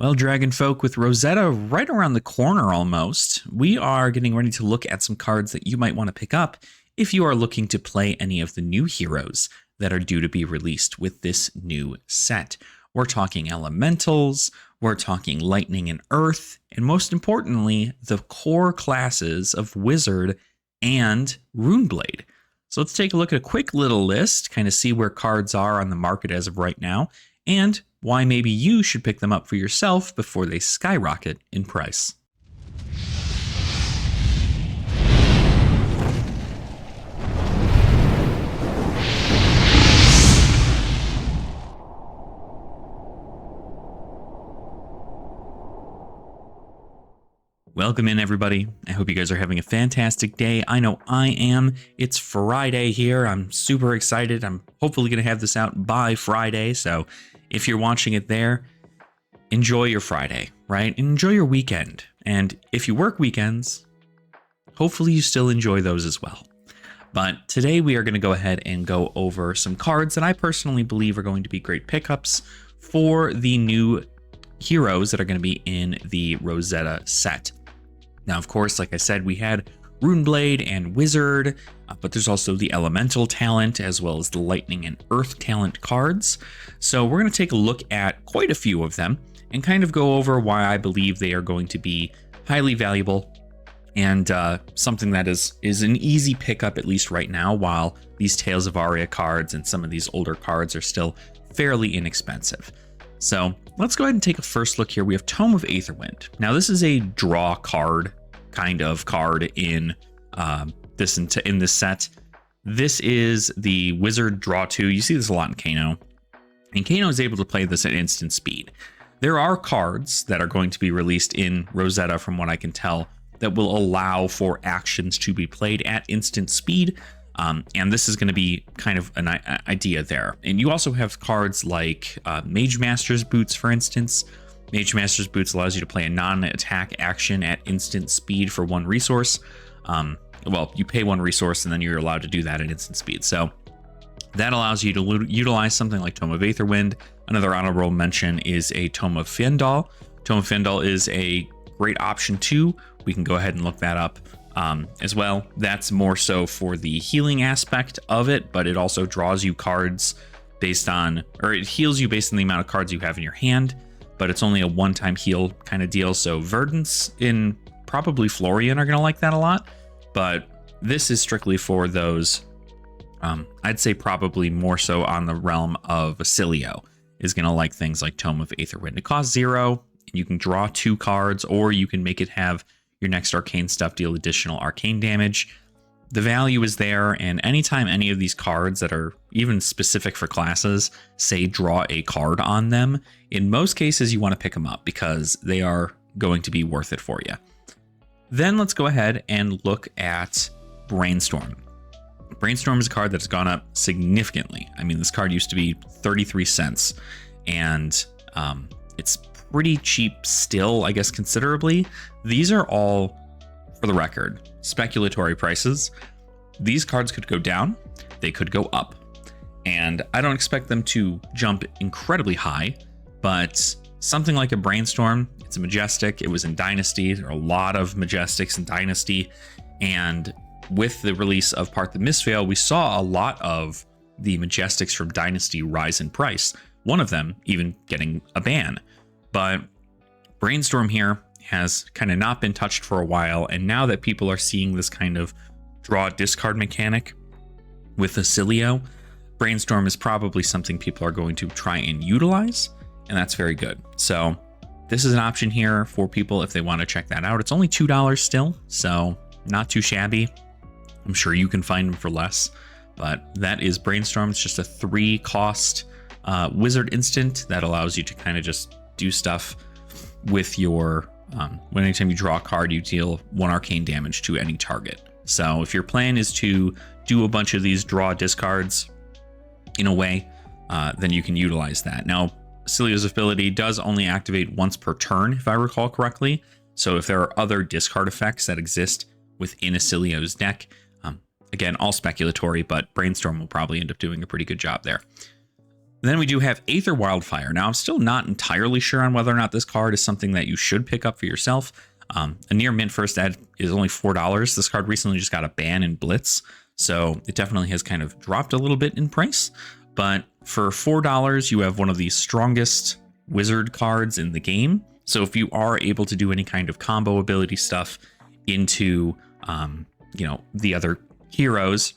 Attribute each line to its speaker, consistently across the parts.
Speaker 1: Well, Dragon Folk, with Rosetta right around the corner almost, we are getting ready to look at some cards that you might want to pick up if you are looking to play any of the new heroes that are due to be released with this new set. We're talking elementals, we're talking lightning and earth, and most importantly, the core classes of Wizard and Runeblade. So let's take a look at a quick little list, kind of see where cards are on the market as of right now, and why maybe you should pick them up for yourself before they skyrocket in price. Welcome in, everybody. I hope you guys are having a fantastic day. I know I am. It's Friday here. I'm super excited. I'm hopefully going to have this out by Friday. So if you're watching it there, enjoy your Friday, right? Enjoy your weekend. And if you work weekends, hopefully you still enjoy those as well. But today we are going to go ahead and go over some cards that I personally believe are going to be great pickups for the new heroes that are going to be in the Rosetta set. Now, of course, like I said, we had Runeblade and Wizard, but there's also the Elemental talent as well as the Lightning and Earth talent cards. So we're going to take a look at quite a few of them and kind of go over why I believe they are going to be highly valuable and something that is an easy pickup, at least right now, while these Tales of Aria cards and some of these older cards are still fairly inexpensive. So let's go ahead and take a first look here. We have Tome of Aetherwind. Now, this is a draw card, kind of card in this set. This is the Wizard Draw 2. You see this a lot in Kano. And Kano is able to play this at instant speed. There are cards that are going to be released in Rosetta, from what I can tell, that will allow for actions to be played at instant speed. And this is going to be kind of an idea there. And you also have cards like Mage Master's Boots, for instance. Mage Master's Boots allows you to play a non-attack action at instant speed for one resource. Well, you pay one resource and then you're allowed to do that at instant speed. So that allows you to utilize something like Tome of Aetherwind. Another honorable mention is a Tome of Fendal. Tome of Fendal is a great option too. We can go ahead and look that up as well. That's more so for the healing aspect of it, but it also draws you cards based on, or it heals you based on the amount of cards you have in your hand, but it's only a one-time heal kind of deal. So Verdance in probably Florian are going to like that a lot, but this is strictly for those, I'd say probably more so on the realm of Vasilio is going to like things like Tome of Aetherwind. It costs 0, you can draw 2 cards, or you can make it have your next arcane stuff deal additional arcane damage. The value is there, and anytime any of these cards that are even specific for classes say draw a card on them, in most cases you want to pick them up because they are going to be worth it for you. Then let's go ahead and look at Brainstorm. Brainstorm is a card that's gone up significantly. I mean, this card used to be 33 cents, and it's pretty cheap still, I guess, considerably. These are all, for the record, speculatory prices. These cards could go down, they could go up, and I don't expect them to jump incredibly high, but something like a Brainstorm, it's a Majestic, it was in Dynasty, there are a lot of Majestics in Dynasty, and with the release of Part the Mistveil, we saw a lot of the Majestics from Dynasty rise in price, one of them even getting a ban. But Brainstorm here has kind of not been touched for a while, and now that people are seeing this kind of draw discard mechanic with Vasilio, Brainstorm is probably something people are going to try and utilize, and that's very good. So this is an option here for people if they want to check that out. It's only $2 still, so not too shabby. I'm sure you can find them for less, but that is Brainstorm. It's just a 3 cost Wizard instant that allows you to kind of just do stuff with your when anytime you draw a card, you deal 1 arcane damage to any target. So if your plan is to do a bunch of these draw discards in a way, then you can utilize that. Now, Vasilio's ability does only activate once per turn, if I recall correctly. So if there are other discard effects that exist within Vasilio's deck, again, all speculatory, but Brainstorm will probably end up doing a pretty good job there. Then we do have Aether Wildfire. Now, I'm still not entirely sure on whether or not this card is something that you should pick up for yourself. A near mint first ed is only $4. This card recently just got a ban in Blitz, so it definitely has kind of dropped a little bit in price. But for $4, you have one of the strongest wizard cards in the game. So if you are able to do any kind of combo ability stuff into, the other heroes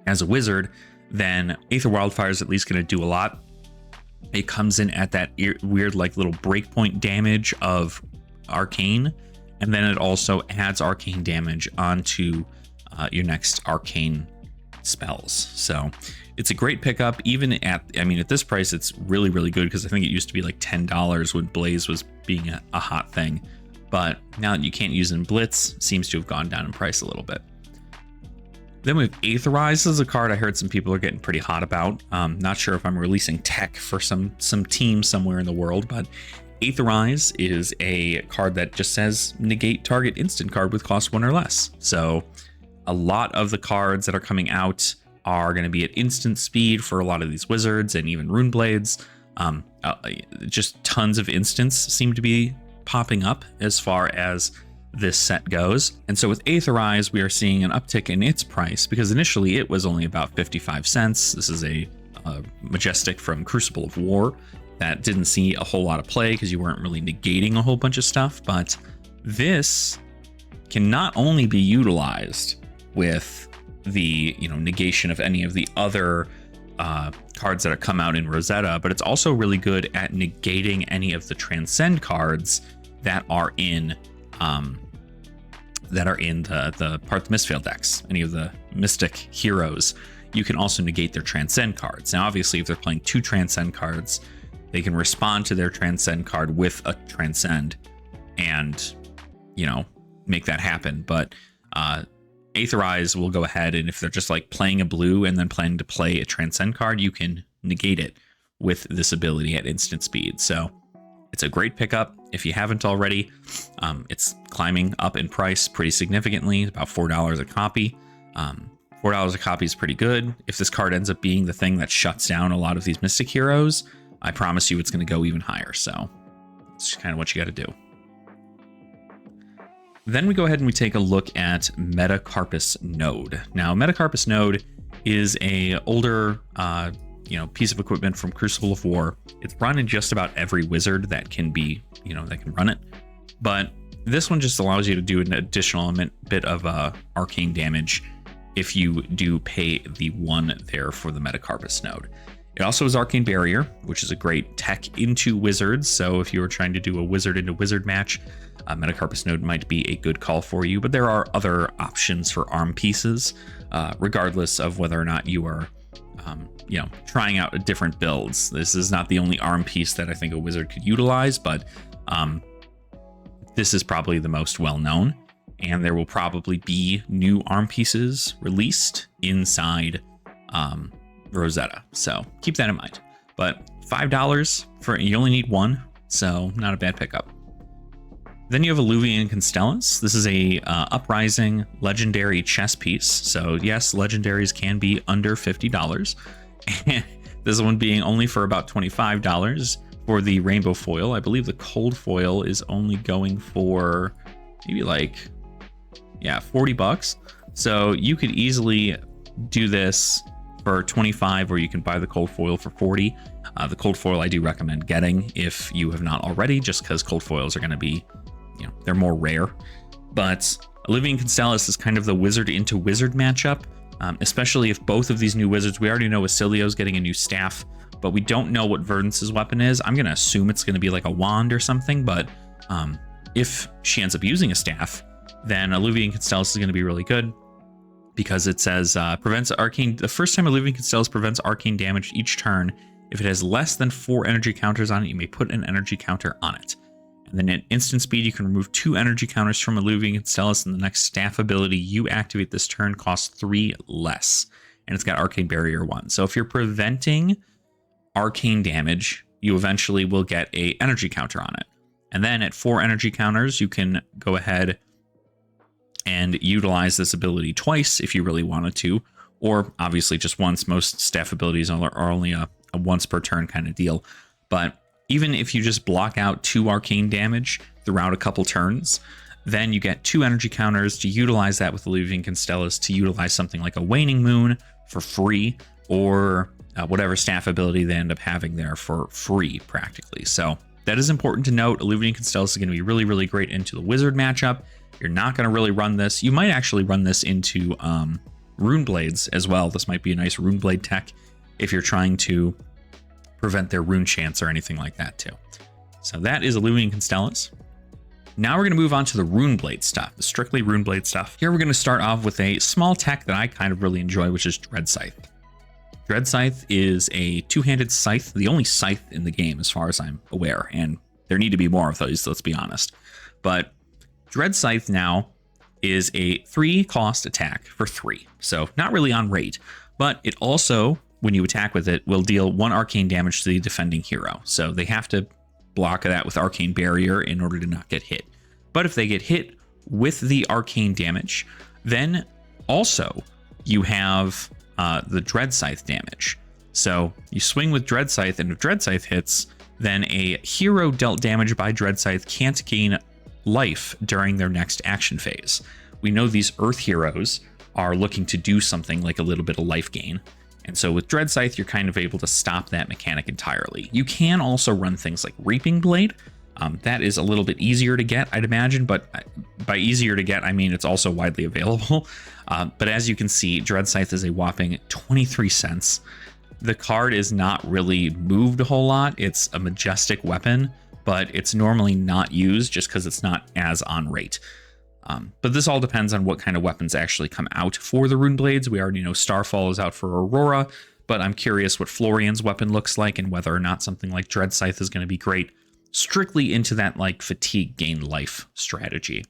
Speaker 1: as a wizard, then Aether Wildfire is at least going to do a lot. It comes in at that weird, like, little breakpoint damage of Arcane, and then it also adds Arcane damage onto your next Arcane spells. So it's a great pickup. Even at this price, it's really, really good, because I think it used to be like $10 when Blaze was being a hot thing. But now that you can't use it in Blitz, seems to have gone down in price a little bit. Then we have Aetherize. This is a card I heard some people are getting pretty hot about. Not sure if I'm releasing tech for some team somewhere in the world, but Aetherize is a card that just says negate target instant card with cost 1 or less. So a lot of the cards that are coming out are going to be at instant speed for a lot of these wizards and even rune blades. Just tons of instants seem to be popping up as far as this set goes. And so with Aetherize, we are seeing an uptick in its price, because initially it was only about 55 cents. This is a Majestic from Crucible of War that didn't see a whole lot of play because you weren't really negating a whole bunch of stuff. But this can not only be utilized with the negation of any of the other cards that have come out in Rosetta, but it's also really good at negating any of the Transcend cards that are in the Part the Mistveil decks. Any of the Mystic heroes, you can also negate their Transcend cards. Now, obviously, if they're playing 2 Transcend cards, they can respond to their Transcend card with a Transcend and, make that happen. But Aetherize will go ahead, and if they're just like playing a blue and then planning to play a Transcend card, you can negate it with this ability at instant speed. So it's a great pickup if you haven't already. It's climbing up in price pretty significantly, about $4 a copy. $4 a copy is pretty good. If this card ends up being the thing that shuts down a lot of these Mystic heroes, I promise you it's going to go even higher. So it's kind of what you got to do. Then we go ahead and we take a look at Metacarpus Node. Now, Metacarpus Node is a older piece of equipment from Crucible of War. It's run in just about every wizard that can be, that can run it. But this one just allows you to do an additional bit of arcane damage if you do pay the 1 there for the Metacarpus Node. It also has Arcane Barrier, which is a great tech into wizards. So if you were trying to do a wizard into wizard match, Metacarpus Node might be a good call for you. But there are other options for arm pieces, regardless of whether or not you are trying out different builds. This is not the only arm piece that I think a wizard could utilize, but this is probably the most well-known, and there will probably be new arm pieces released inside Rosetta. So keep that in mind. But $5 for, you only need 1, so not a bad pickup. Then you have Alluvian Constellus. This is a Uprising legendary chess piece. So yes, legendaries can be under $50. This one being only for about $25 for the rainbow foil. I believe the cold foil is only going for maybe like, $40. So you could easily do this for 25, or you can buy the cold foil for 40. The cold foil I do recommend getting if you have not already, just because cold foils are going to be, they're more rare. But Alluvian Constellus is kind of the wizard into wizard matchup, especially if both of these new wizards, we already know Wasilio's getting a new staff, but we don't know what Verdance's weapon is. I'm going to assume it's going to be like a wand or something, but if she ends up using a staff, then Alluvian Constellus is going to be really good, because it says prevents arcane. The first time Alluvian Constellus prevents arcane damage each turn. If it has less than 4 energy counters on it, you may put an energy counter on it. And then at instant speed, you can remove 2 energy counters from Alluvian Constellus, and the next staff ability you activate this turn costs 3 less. And it's got Arcane Barrier 1. So if you're preventing arcane damage, you eventually will get a energy counter on it. And then at 4 energy counters, you can go ahead and utilize this ability twice if you really wanted to, or obviously just once. Most staff abilities are only a a once per turn kind of deal. But even if you just block out 2 arcane damage throughout a couple turns, then you get 2 energy counters to utilize that with Illuvian Constellas to utilize something like a Waning Moon for free, or whatever staff ability they end up having there for free practically. So that is important to note. Illuvian Constellas is going to be really, really great into the Wizard matchup. You're not going to really run this. You might actually run this into Rune Blades as well. This might be a nice Rune Blade tech if you're trying to prevent their Rune Chants or anything like that too. So that is Illuvian Constellas. Now we're going to move on to the Rune Blade stuff, the strictly Rune Blade stuff. Here we're going to start off with a small tech that I kind of really enjoy, which is Dread Scythe. Dread Scythe is a 2-handed scythe, the only scythe in the game as far as I'm aware, and there need to be more of those, let's be honest. But Dread Scythe now is a 3-cost attack for 3, so not really on rate, but it also, when you attack with it, will deal 1 arcane damage to the defending hero. So they have to block that with Arcane Barrier in order to not get hit. But if they get hit with the arcane damage, then also you have the Dread Scythe damage. So you swing with Dread Scythe, and if Dread Scythe hits, then a hero dealt damage by Dread Scythe can't gain life during their next action phase. We know these Earth heroes are looking to do something like a little bit of life gain. And so with Dread Scythe, you're kind of able to stop that mechanic entirely. You can also run things like Reaping Blade. That is a little bit easier to get, I'd imagine, but by easier to get, I mean it's also widely available. But as you can see, Dread Scythe is a whopping 23 cents. The card is not really moved a whole lot. It's a majestic weapon, but it's normally not used just because it's not as on rate. But this all depends on what kind of weapons actually come out for the Rune Blades. We already know Starfall is out for Aurora, but I'm curious what Florian's weapon looks like and whether or not something like Dread Scythe is going to be great strictly into that like fatigue gain life strategy.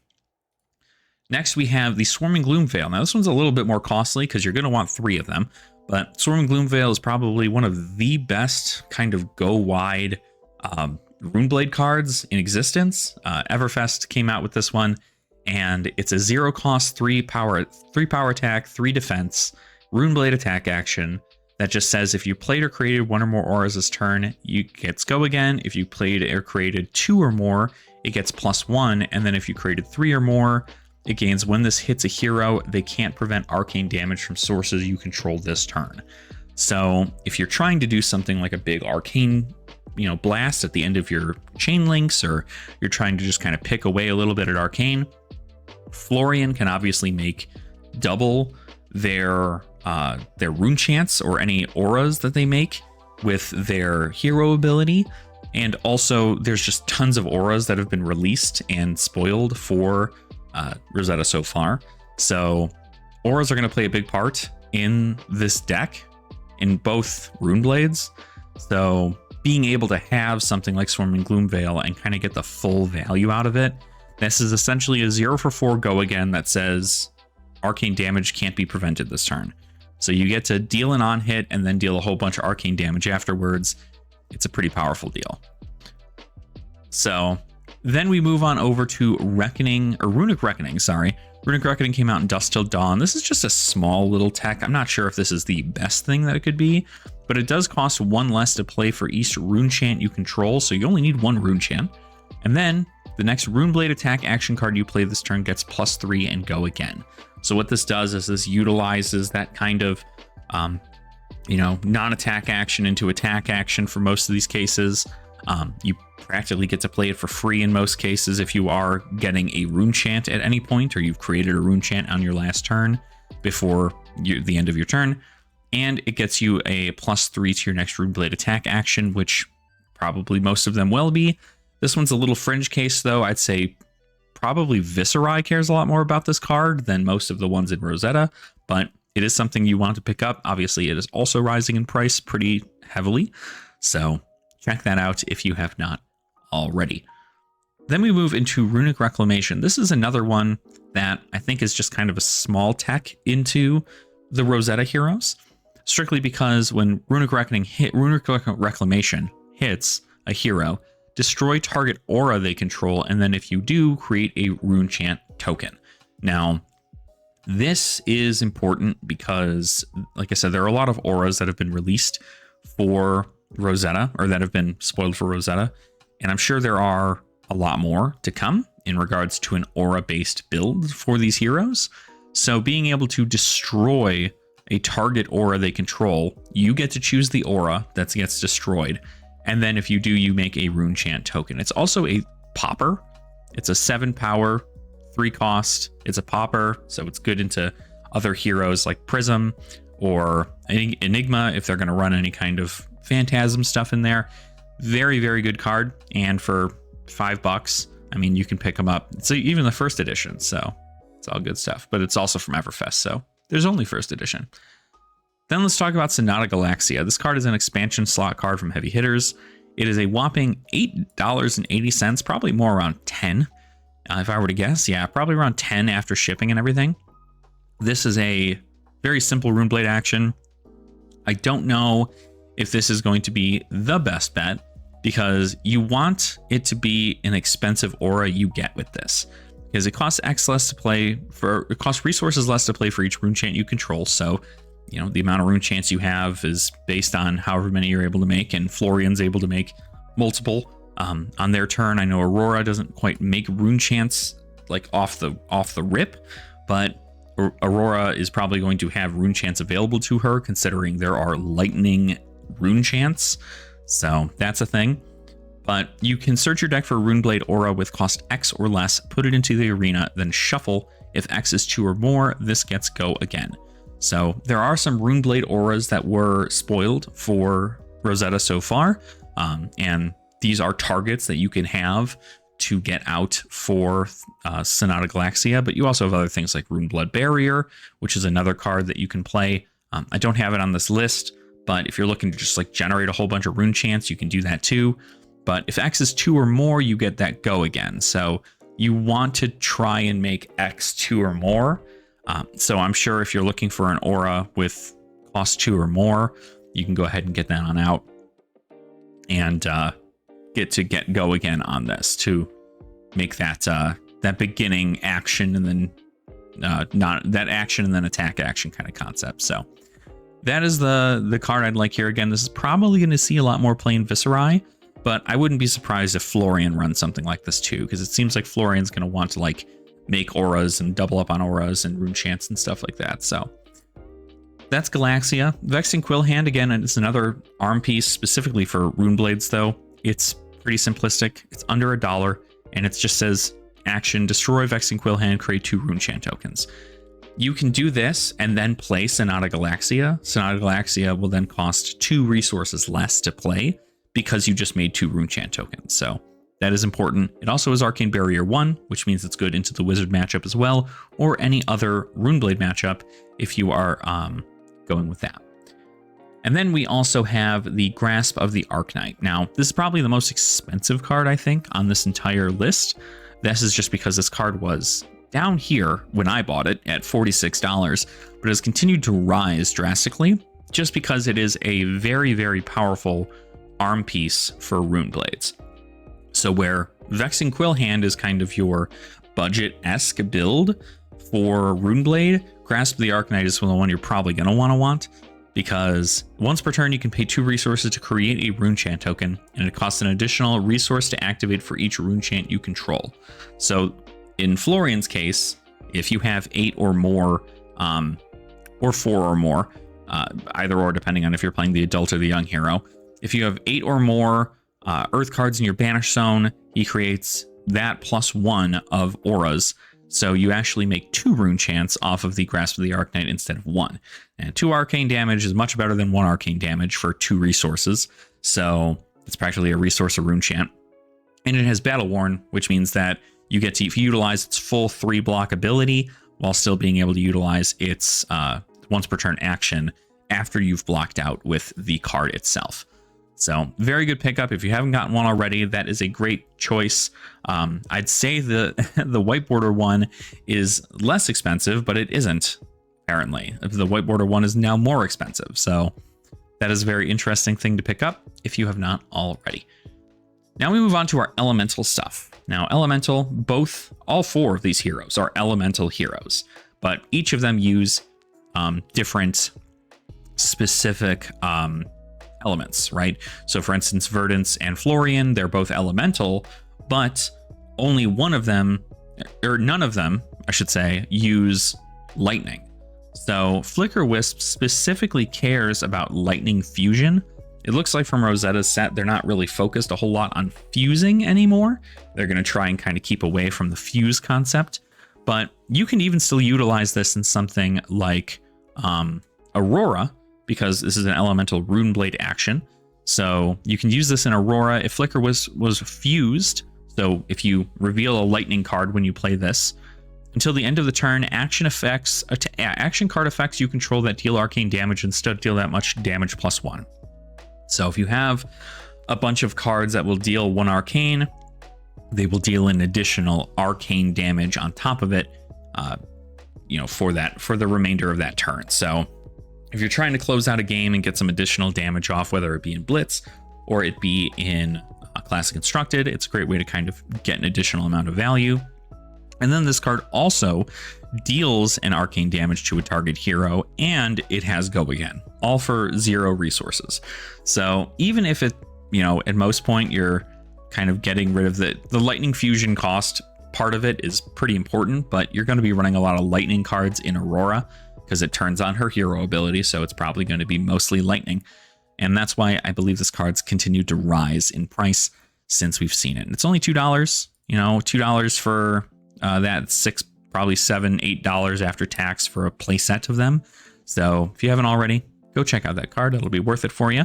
Speaker 1: Next, we have the Swarming Gloom Veil. Now, this one's a little bit more costly because you're going to want 3 of them, but Swarming Gloom Veil is probably one of the best kind of go wide Runeblade cards in existence. Everfest came out with this one, and it's a 0-cost 3 power attack, 3 defense, Runeblade attack action that just says if you played or created 1 or more auras this turn, you gets go again. If you played or created 2 or more, it gets +1, and then if you created 3 or more, it gains when this hits a hero, they can't prevent arcane damage from sources you control this turn. So if you're trying to do something like a big arcane, blast at the end of your chain links, or you're trying to just kind of pick away a little bit at arcane, Florian can obviously make double their rune chants or any auras that they make with their hero ability. And also there's just tons of auras that have been released and spoiled for Rosetta so far. So auras are going to play a big part in this deck in both Rune Blades. So being able to have something like Swarming Gloom Veil and kind of get the full value out of it. This is essentially a 0 for 4 go again that says arcane damage can't be prevented this turn. So you get to deal an on hit and then deal a whole bunch of arcane damage afterwards. It's a pretty powerful deal. So then we move on over to Runic Reckoning, sorry. Runic Reckoning came out in Dusk Till Dawn. This is just a small little tech. I'm not sure if this is the best thing that it could be, but it does cost 1 less to play for each rune chant you control, so you only need 1 rune chant. And then the next Runeblade attack action card you play this turn gets +3 and go again. So what this does is this utilizes that kind of, non-attack action into attack action for most of these cases. You practically get to play it for free in most cases if you are getting a rune chant at any point, or you've created a rune chant on your last turn before the end of your turn. And it gets you a +3 to your next Runeblade attack action, which probably most of them will be. This one's a little fringe case, though. I'd say probably Viserai cares a lot more about this card than most of the ones in Rosetta, but it is something you want to pick up. Obviously, it is also rising in price pretty heavily, so check that out if you have not already. Then we move into Runic Reclamation. This is another one that I think is just kind of a small tech into the Rosetta heroes, strictly because when Runic Reclamation hits a hero, destroy target aura they control, and then if you do, create a rune chant token. Now, this is important because, like I said, there are a lot of auras that have been released for Rosetta, or that have been spoiled for Rosetta. And I'm sure there are a lot more to come in regards to an aura-based build for these heroes. So being able to destroy a target aura they control, you get to choose the aura that gets destroyed. And then if you do, you make a rune chant token. It's also a popper. It's a 7 power, 3 cost. It's a popper, so it's good into other heroes like Prism or Enigma if they're going to run any kind of Phantasm stuff in there. Very, very good card. And for $5, I mean, you can pick them up. It's even the first edition, so it's all good stuff. But it's also from Everfest, so there's only first edition. Then let's talk about Sonata Galaxia. This card is an expansion slot card from Heavy Hitters. It is a whopping $8.80, probably more around 10 if I were to guess. Yeah, probably around 10 after shipping and everything. This is a very simple Runeblade action. I don't know if this is going to be the best bet, because you want it to be an expensive aura you get with this, because it costs X less to play for, it costs resources less to play for each rune chant you control. So, you know, the amount of rune chants you have is based on however many you're able to make, and Florian's able to make multiple on their turn. I know Aurora doesn't quite make rune chants like off the rip, but Aurora is probably going to have rune chants available to her, considering there are lightning rune chants. So that's a thing. But you can search your deck for Runeblade Aura with cost X or less, put it into the arena, then shuffle. If X is 2 or more, this gets go again. So there are some Runeblade Auras that were spoiled for Rosetta so far. And these are targets that you can have to get out for Sonata Galaxia, but you also have other things like Runeblood Barrier, which is another card that you can play. I don't have it on this list, but if you're looking to just like generate a whole bunch of rune chants, you can do that too. But if X is 2 or more, you get that go again. So you want to try and make X 2 or more. So I'm sure if you're looking for an aura with cost 2 or more, you can go ahead and get that on out and get go again on this to make that that beginning action and then not that action and then attack action kind of concept. So that is the card I'd like here. Again, this is probably going to see a lot more play in Viserai, but I wouldn't be surprised if Florian runs something like this too, because it seems like Florian's going to want to like make auras and double up on auras and rune chants and stuff like that. So that's Galaxia. Vexing Quillhand, again, it's another arm piece specifically for Runeblades, though. It's pretty simplistic. It's under $1, and it just says action, destroy Vexing Quillhand, create 2 rune chant tokens. You can do this and then play Sonata Galaxia. Sonata Galaxia will then cost 2 resources less to play because you just made 2 rune chant tokens. So that is important. It also is Arcane Barrier 1, which means it's good into the Wizard matchup as well, or any other Runeblade matchup if you are going with that. And then we also have the Grasp of the Arknight. Now, this is probably the most expensive card, I think, on this entire list. This is just because this card was down here when I bought it at $46, but has continued to rise drastically just because it is a very, very powerful arm piece for Runeblades. So where Vexing Quillhand is kind of your budget-esque build for Runeblade, Grasp of the Arknight is the one you're probably going to want, because once per turn you can pay 2 resources to create a rune chant token, and it costs an additional resource to activate for each rune chant you control. So in Florian's case, if you have 8 or more, or 4 or more, either or depending on if you're playing the adult or the young hero, if you have 8 or more earth cards in your banish zone, he creates that +1 of auras. So you actually make 2 rune chants off of the Grasp of the Arknight instead of 1. And 2 arcane damage is much better than 1 arcane damage for 2 resources. So it's practically a resource of rune chant. And it has Battle Worn, which means that you get to utilize its full 3 block ability while still being able to utilize its once per turn action after you've blocked out with the card itself. So very good pickup. If you haven't gotten one already, that is a great choice. I'd say the white border one is less expensive, but it isn't, apparently. The white border one is now more expensive. So that is a very interesting thing to pick up if you have not already. Now we move on to our elemental stuff. Now elemental, all 4 of these heroes are elemental heroes, but each of them use different specific elements, right? So for instance, Verdance and Florian, they're both elemental, but only one of them, or none of them, I should say, use lightning. So Flicker Wisp specifically cares about lightning fusion. It looks like from Rosetta's set, they're not really focused a whole lot on fusing anymore. They're going to try and kind of keep away from the fuse concept, but you can even still utilize this in something like Aurora, because this is an elemental Runeblade action. So you can use this in Aurora if Flicker was fused. So if you reveal a lightning card when you play this, until the end of the turn, action card effects you control that deal arcane damage instead deal that much damage +1. So if you have a bunch of cards that will deal 1 arcane, they will deal an additional arcane damage on top of it, for the remainder of that turn. So if you're trying to close out a game and get some additional damage off, whether it be in Blitz or it be in Classic Constructed, it's a great way to kind of get an additional amount of value. And then this card also deals an arcane damage to a target hero, and it has Go Again, all for 0 resources. So even if it, at most point you're kind of getting rid of the lightning fusion cost, part of it is pretty important, but you're going to be running a lot of lightning cards in Aurora because it turns on her hero ability, so it's probably going to be mostly lightning. And that's why I believe this card's continued to rise in price since we've seen it. And it's only $2, $2 for that, probably $7, $8 after tax for a playset of them. So if you haven't already, go check out that card. It'll be worth it for you.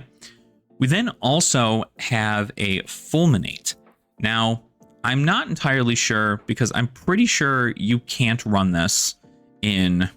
Speaker 1: We then also have a Fulminate. Now, I'm not entirely sure because I'm pretty sure you can't run this in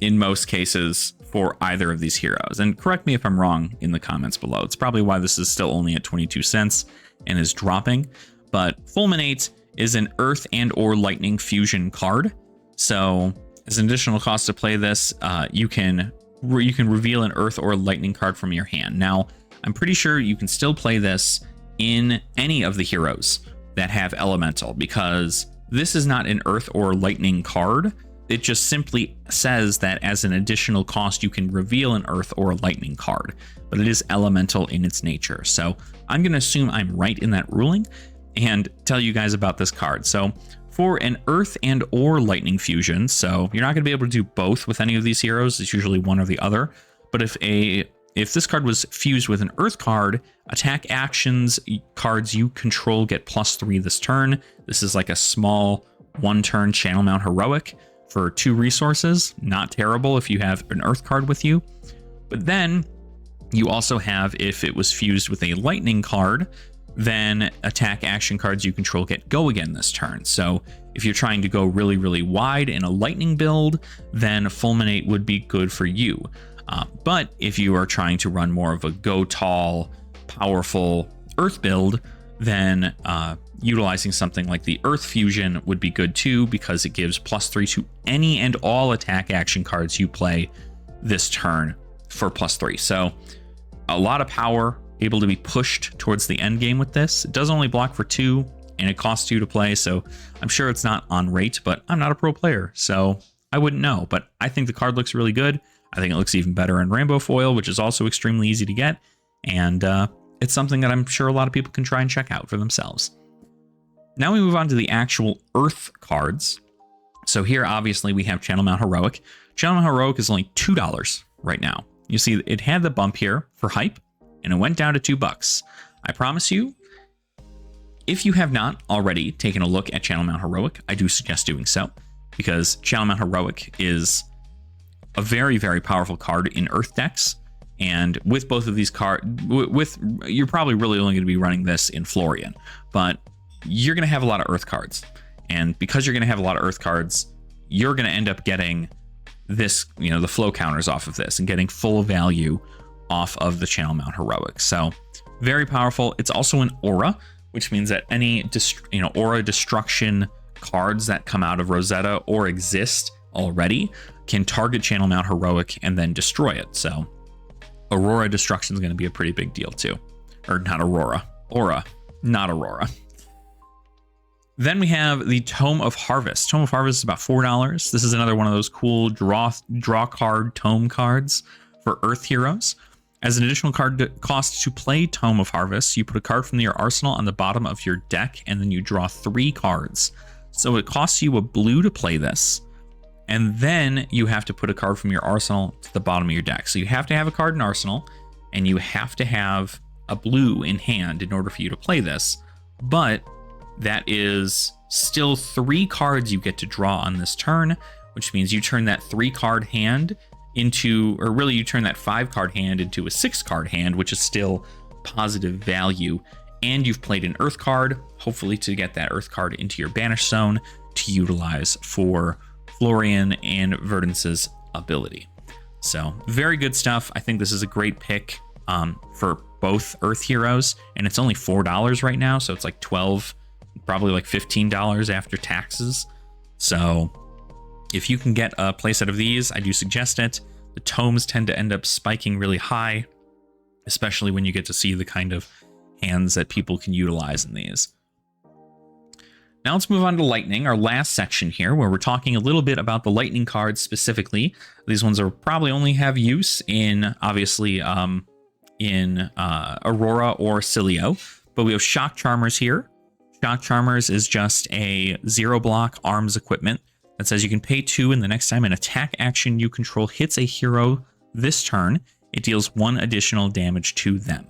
Speaker 1: most cases for either of these heroes. And correct me if I'm wrong in the comments below. It's probably why this is still only at 22 cents and is dropping. But Fulminate is an Earth and or Lightning fusion card. So as an additional cost to play this, you can reveal an Earth or Lightning card from your hand. Now, I'm pretty sure you can still play this in any of the heroes that have Elemental, because this is not an Earth or Lightning card. It just simply says that as an additional cost, you can reveal an Earth or Lightning card, but it is Elemental in its nature. So I'm going to assume I'm right in that ruling and tell you guys about this card. So for an Earth and or Lightning fusion, so you're not going to be able to do both with any of these heroes. It's usually one or the other. But if this card was fused with an Earth card, attack actions cards you control get +3 this turn. This is like a small 1-turn Channel Mount Heroic for 2 resources. Not terrible if you have an Earth card with you. But then you also have, if it was fused with a Lightning card, then attack action cards you control get Go Again this turn. So if you're trying to go really, really wide in a Lightning build, then Fulminate would be good for you. But if you are trying to run more of a go tall, powerful Earth build, then utilizing something like the Earth Fusion would be good too, because it gives +3 to any and all attack action cards you play this turn for +3. So a lot of power able to be pushed towards the end game with this. It does only block for 2 and it costs 2 to play, so I'm sure it's not on rate, but I'm not a pro player, so I wouldn't know. But I think the card looks really good. I think it looks even better in Rainbow Foil, which is also extremely easy to get, and it's something that I'm sure a lot of people can try and check out for themselves. Now we move on to the actual Earth cards. So here, obviously, we have Channel Mount Heroic. Channel Mount Heroic is only $2 right now. You see, it had the bump here for hype, and it went down to $2. I promise you, if you have not already taken a look at Channel Mount Heroic, I do suggest doing so, because Channel Mount Heroic is a very, very powerful card in Earth decks. And with both of these cards, you're probably really only going to be running this in Florian, but you're going to have a lot of Earth cards. And because you're going to have a lot of Earth cards, you're going to end up getting this, the flow counters off of this and getting full value off of the Channel Mount Heroic. So very powerful. It's also an aura, which means that any aura destruction cards that come out of Rosetta or exist already can target Channel Mount Heroic and then destroy it. So Aurora destruction is going to be a pretty big deal too. Or not Aurora. Aura, not Aurora. Then we have the Tome of Harvest. Tome of Harvest is about $4. This is another one of those cool draw card tome cards for Earth heroes. As an additional card cost to play Tome of Harvest, you put a card from your arsenal on the bottom of your deck, and then you draw 3 cards. So it costs you a blue to play this. And then you have to put a card from your arsenal to the bottom of your deck. So you have to have a card in arsenal, and you have to have a blue in hand in order for you to play this. But that is still 3 cards you get to draw on this turn, which means you turn that 3-card hand into, or really you turn that 5-card hand into a 6-card hand, which is still positive value. And you've played an Earth card, hopefully to get that Earth card into your Banish Zone to utilize for Florian and Verdance's ability. So very good stuff. I think this is a great pick for both Earth heroes, and it's only $4 right now, so it's like $12, probably like $15 after taxes. So if you can get a playset of these, I do suggest it. The tomes tend to end up spiking really high, especially when you get to see the kind of hands that people can utilize in these. Now let's move on to Lightning, our last section here, where we're talking a little bit about the Lightning cards specifically. These ones are probably only have use in, obviously, in Aurora or Cilio, but we have Shock Charmers here. Shock Charmers is just a 0-block arms equipment that says you can pay 2, and the next time an attack action you control hits a hero this turn, it deals 1 additional damage to them.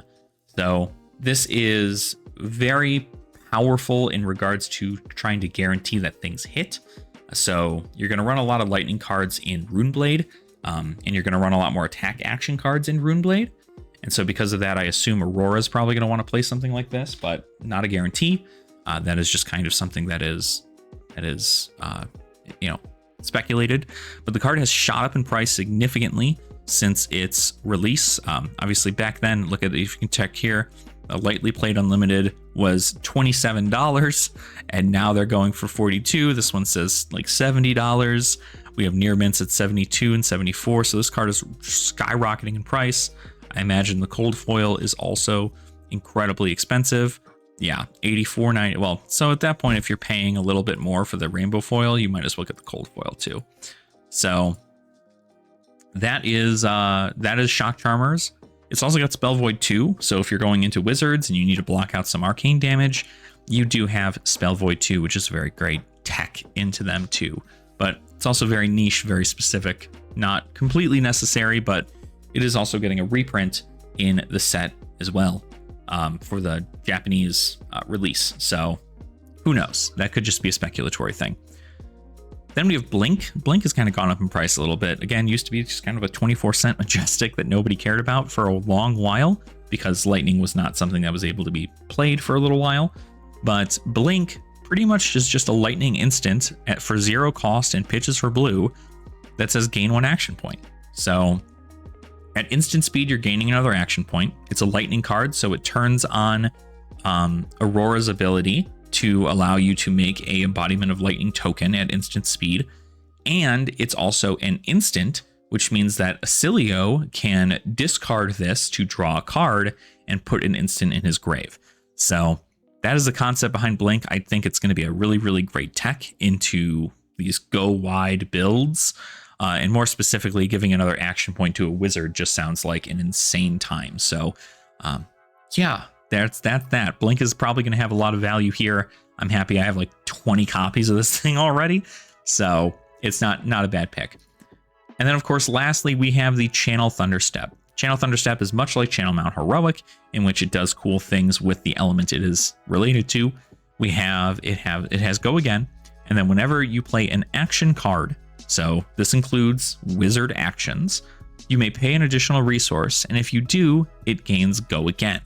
Speaker 1: So this is very powerful in regards to trying to guarantee that things hit. So you're going to run a lot of Lightning cards in Runeblade, and you're going to run a lot more attack action cards in Runeblade. And so because of that, I assume Aurora is probably going to want to play something like this, but not a guarantee. That is just kind of something that is speculated. But the card has shot up in price significantly since its release. Obviously back then, look at it, if you can check here, a Lightly Played Unlimited was $27, and now they're going for $42. This one says like $70. We have near mints at $72 and $74, so this card is skyrocketing in price. I imagine the cold foil is also incredibly expensive. Yeah, $84.90. Well, so at that point, if you're paying a little bit more for the rainbow foil, you might as well get the cold foil too. So that is Shock Charmers. It's also got Spell Void 2. So if you're going into Wizards and you need to block out some arcane damage, you do have Spell Void 2, which is a very great tech into them too. But it's also very niche, very specific, not completely necessary, but it is also getting a reprint in the set as well for the Japanese release. So who knows? That could just be a speculatory thing. Then we have Blink. Blink has kind of gone up in price a little bit. Again, used to be just kind of a 24-cent Majestic that nobody cared about for a long while because Lightning was not something that was able to be played for a little while. But Blink pretty much is just a Lightning instant for 0 cost and pitches for blue that says gain 1 action point. So at instant speed, you're gaining another action point. It's a Lightning card, so it turns on Aurora's ability to allow you to make a embodiment of Lightning token at instant speed. And it's also an instant, which means that Cilio can discard this to draw a card and put an instant in his grave. So that is the concept behind Blink. I think it's going to be a really, really great tech into these go wide builds. And more specifically, giving another action point to a wizard just sounds like an insane time. So yeah, that's that. Blink is probably going to have a lot of value here. I'm happy I have like 20 copies of this thing already. So it's not a bad pick. And then, of course, lastly, we have the Channel Thunderstep. Channel Thunderstep is much like Channel Mount Heroic, in which it does cool things with the element it is related to. It has Go Again, and then whenever you play an action card, so this includes wizard actions, you may pay an additional resource, and if you do, it gains Go Again.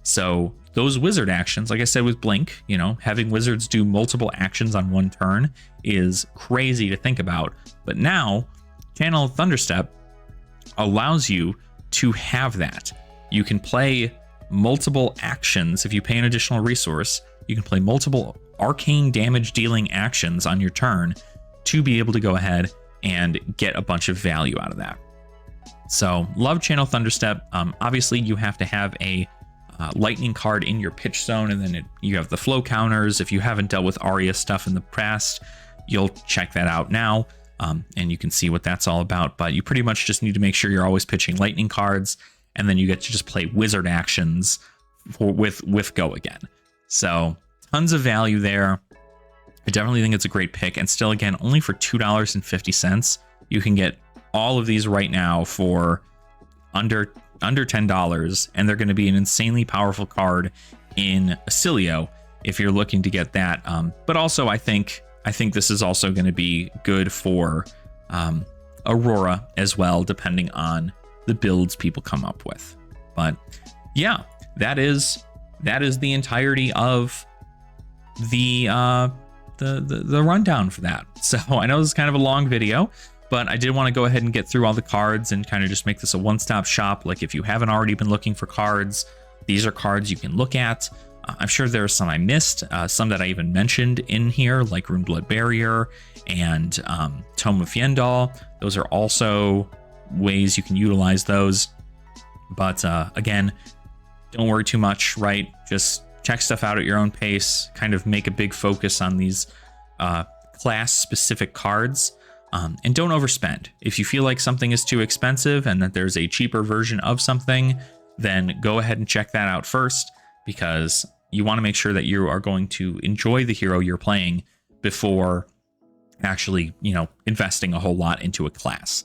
Speaker 1: So those wizard actions, like I said with Blink, having wizards do multiple actions on one turn is crazy to think about. But now, Channel Thunderstep allows you to have that. You can play multiple actions. If you pay an additional resource, you can play multiple arcane damage dealing actions on your turn to be able to go ahead and get a bunch of value out of that. So love Channel Thunderstep. Obviously, you have to have a Lightning card in your pitch zone, and then you have the flow counters. If you haven't dealt with Aria stuff in the past, you'll check that out now, and you can see what that's all about. But you pretty much just need to make sure you're always pitching Lightning cards, and then you get to just play wizard actions with Go again. So tons of value there. I definitely think it's a great pick. And still, again, only for $2.50, you can get all of these right now for under $10, and they're going to be an insanely powerful card in Acilio if you're looking to get that. But also, I think this is also going to be good for Aurora as well, depending on the builds people come up with. But yeah, that is the entirety of the rundown for that. So I know this is kind of a long video, but I did want to go ahead and get through all the cards and kind of just make this a one-stop shop. Like, if you haven't already been looking for cards, these are cards you can look at. I'm sure there are some I missed, some that I even mentioned in here, like Runeblood Barrier and Tome of Yendal. Those are also ways you can utilize those. But again, don't worry too much, right? Just check stuff out at your own pace, kind of make a big focus on these class-specific cards, and don't overspend. If you feel like something is too expensive and that there's a cheaper version of something, then go ahead and check that out first, because you want to make sure that you are going to enjoy the hero you're playing before actually, investing a whole lot into a class.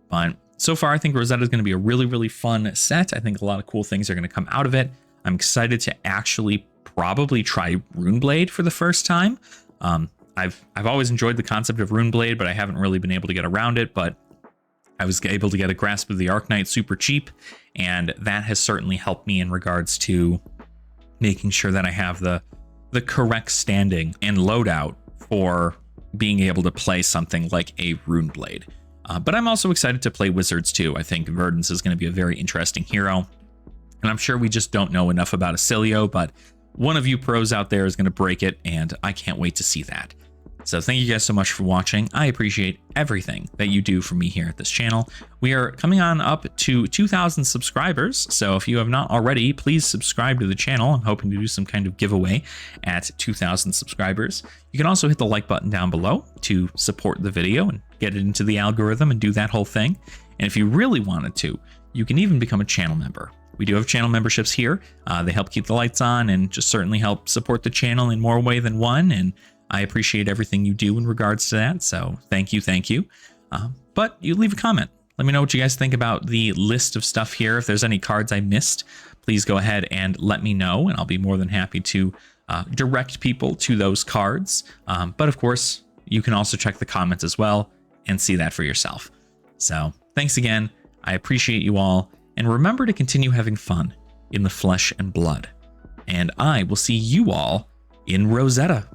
Speaker 1: But so far, I think Rosetta is going to be a really, really fun set. I think a lot of cool things are going to come out of it. I'm excited to actually probably try Runeblade for the first time. I've always enjoyed the concept of Runeblade, but I haven't really been able to get around it. But I was able to get a grasp of the Arknight super cheap, and that has certainly helped me in regards to making sure that I have the correct standing and loadout for being able to play something like a Runeblade. But I'm also excited to play Wizards too. I think Verdance is going to be a very interesting hero. And I'm sure we just don't know enough about Acilio, but one of you pros out there is going to break it, and I can't wait to see that. So thank you guys so much for watching. I appreciate everything that you do for me here at this channel. We are coming on up to 2,000 subscribers, so if you have not already, please subscribe to the channel. I'm hoping to do some kind of giveaway at 2,000 subscribers. You can also hit the like button down below to support the video and get it into the algorithm and do that whole thing. And if you really wanted to, you can even become a channel member. We do have channel memberships here. They help keep the lights on and just certainly help support the channel in more way than one. And I appreciate everything you do in regards to that. So thank you. But you leave a comment. Let me know what you guys think about the list of stuff here. If there's any cards I missed, please go ahead and let me know, and I'll be more than happy to direct people to those cards. But of course, you can also check the comments as well and see that for yourself. So thanks again. I appreciate you all. And remember to continue having fun in the flesh and blood. And I will see you all in Rosetta.